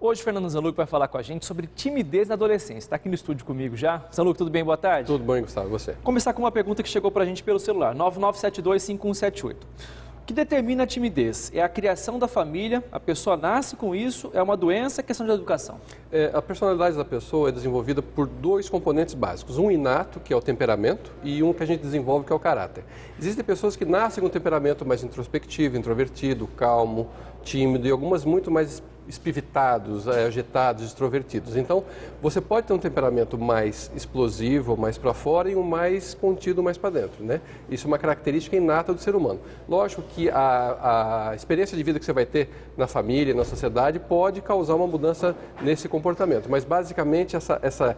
Hoje o Fernando Zanluc vai falar com a gente sobre timidez na adolescência. Está aqui no estúdio comigo já. Zanluc, tudo bem? Boa tarde. Tudo bem, Gustavo. E você? Vou começar com uma pergunta que chegou para a gente pelo celular, 99725178. O que determina a timidez? É a criação da família, a pessoa nasce com isso, é uma doença, é questão de educação? A personalidade da pessoa é desenvolvida por dois componentes básicos. Um inato, que é o temperamento, e um que a gente desenvolve, que é o caráter. Existem pessoas que nascem com um temperamento mais introspectivo, introvertido, calmo, tímido, e algumas muito mais espivitados, agitados, extrovertidos. Então, você pode ter um temperamento mais explosivo, mais para fora, e um mais contido, mais para dentro, né? Isso é uma característica inata do ser humano. Lógico que a experiência de vida que você vai ter na família, na sociedade, pode causar uma mudança nesse comportamento, mas basicamente essa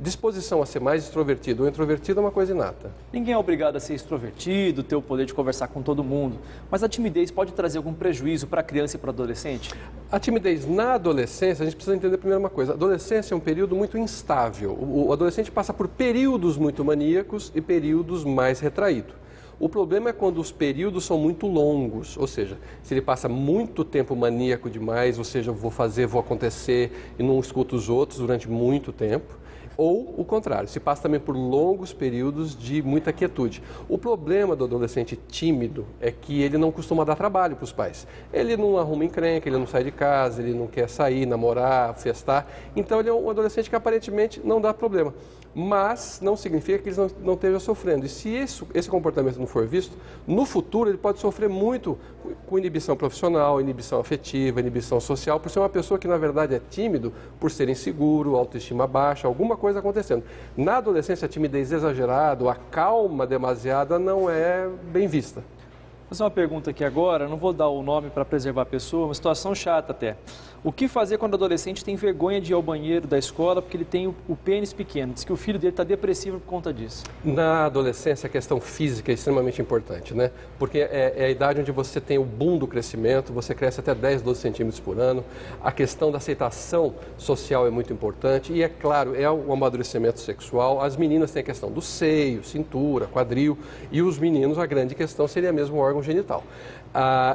disposição a ser mais extrovertido ou introvertido é uma coisa inata. Ninguém é obrigado a ser extrovertido, ter o poder de conversar com todo mundo, mas a timidez pode trazer algum prejuízo para a criança e para o adolescente? A timidez na adolescência, a gente precisa entender primeiro uma coisa. A adolescência é um período muito instável. O adolescente passa por períodos muito maníacos e períodos mais retraídos. O problema é quando os períodos são muito longos, ou seja, se ele passa muito tempo maníaco demais, ou seja, vou fazer, vou acontecer e não escuto os outros durante muito tempo. Ou o contrário, se passa também por longos períodos de muita quietude. O problema do adolescente tímido é que ele não costuma dar trabalho para os pais. Ele não arruma encrenca, ele não sai de casa, ele não quer sair, namorar, festar. Então ele é um adolescente que aparentemente não dá problema. Mas não significa que ele não esteja sofrendo. E se esse comportamento não for visto, no futuro ele pode sofrer muito com inibição profissional, inibição afetiva, inibição social, por ser uma pessoa que na verdade é tímido, por ser inseguro, autoestima baixa, alguma coisa acontecendo. Na adolescência, a timidez exagerada, a calma demasiada não é bem vista. Vou fazer uma pergunta aqui agora, não vou dar o nome para preservar a pessoa, uma situação chata até. O que fazer quando o adolescente tem vergonha de ir ao banheiro da escola porque ele tem o pênis pequeno? Diz que o filho dele está depressivo por conta disso. Na adolescência, a questão física é extremamente importante, né? Porque é a idade onde você tem o boom do crescimento, você cresce até 10, 12 centímetros por ano. A questão da aceitação social é muito importante e, é claro, é o amadurecimento sexual. As meninas têm a questão do seio, cintura, quadril, e os meninos, a grande questão seria mesmo o órgão genital.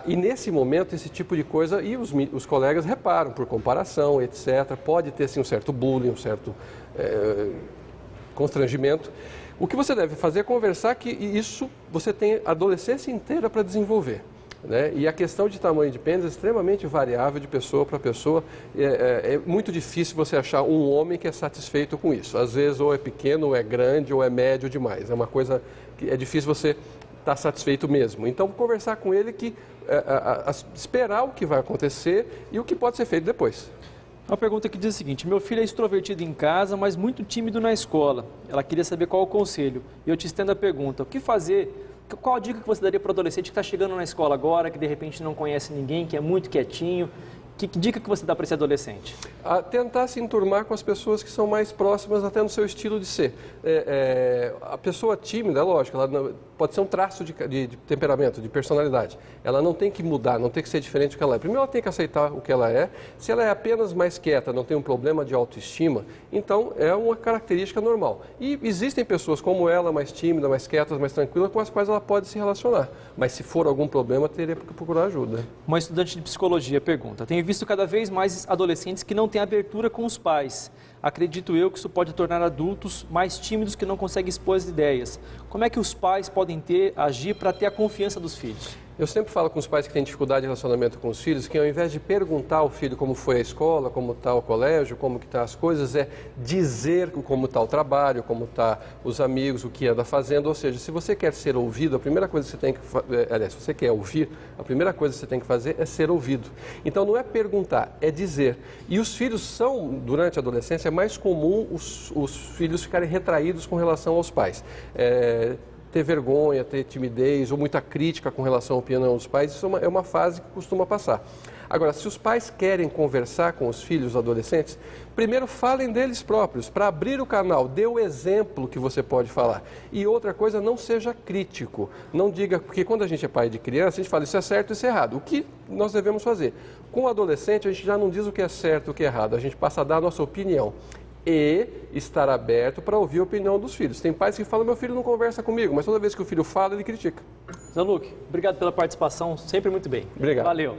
E nesse momento, esse tipo de coisa, e os colegas reparam por comparação, etc. Pode ter sim, um certo bullying, um certo constrangimento. O que você deve fazer é conversar que isso você tem a adolescência inteira para desenvolver. Né? E a questão de tamanho de pênis é extremamente variável de pessoa para pessoa. É muito difícil você achar um homem que é satisfeito com isso. Às vezes ou é pequeno, ou é grande, ou é médio demais. É uma coisa que é difícil você estar satisfeito mesmo. Então, conversar com ele que esperar o que vai acontecer e o que pode ser feito depois. Uma pergunta que diz o seguinte: meu filho é extrovertido em casa, mas muito tímido na escola. Ela queria saber qual o conselho. E eu te estendo a pergunta: o que fazer? Qual a dica que você daria para o adolescente que está chegando na escola agora, que de repente não conhece ninguém, que é muito quietinho? Que dica que você dá para esse adolescente? Tentar se enturmar com as pessoas que são mais próximas até no seu estilo de ser. A pessoa tímida, é lógico, ela pode ser um traço de temperamento, de personalidade. Ela não tem que mudar, não tem que ser diferente do que ela é. Primeiro ela tem que aceitar o que ela é. Se ela é apenas mais quieta, não tem um problema de autoestima, então é uma característica normal. E existem pessoas como ela, mais tímida, mais quietas, mais tranquila, com as quais ela pode se relacionar. Mas se for algum problema, teria que procurar ajuda. Uma estudante de psicologia pergunta: tenho visto cada vez mais adolescentes que não têm abertura com os pais. Acredito eu que isso pode tornar adultos mais tímidos que não conseguem expor as ideias. Como é que os pais podem agir para ter a confiança dos filhos? Eu sempre falo com os pais que têm dificuldade de relacionamento com os filhos que ao invés de perguntar ao filho como foi a escola, como está o colégio, como que estão as coisas, é dizer como está o trabalho, como estão os amigos, o que anda fazendo. Ou seja, se você quer ser ouvido, a primeira coisa que você tem que se você quer ouvir, a primeira coisa que você tem que fazer é ser ouvido. Então não é perguntar, é dizer. E os filhos são, durante a adolescência, é mais comum os filhos ficarem retraídos com relação aos pais. Ter vergonha, ter timidez ou muita crítica com relação à opinião dos pais, isso é uma fase que costuma passar. Agora, se os pais querem conversar com os filhos adolescentes, primeiro falem deles próprios, para abrir o canal, dê o exemplo que você pode falar. E outra coisa, não seja crítico, não diga, porque quando a gente é pai de criança, a gente fala isso é certo, isso é errado. O que nós devemos fazer? Com o adolescente, a gente já não diz o que é certo, o que é errado, a gente passa a dar a nossa opinião. E estar aberto para ouvir a opinião dos filhos. Tem pais que falam: meu filho não conversa comigo, mas toda vez que o filho fala, ele critica. Zanluc, obrigado pela participação, sempre muito bem. Obrigado. Valeu.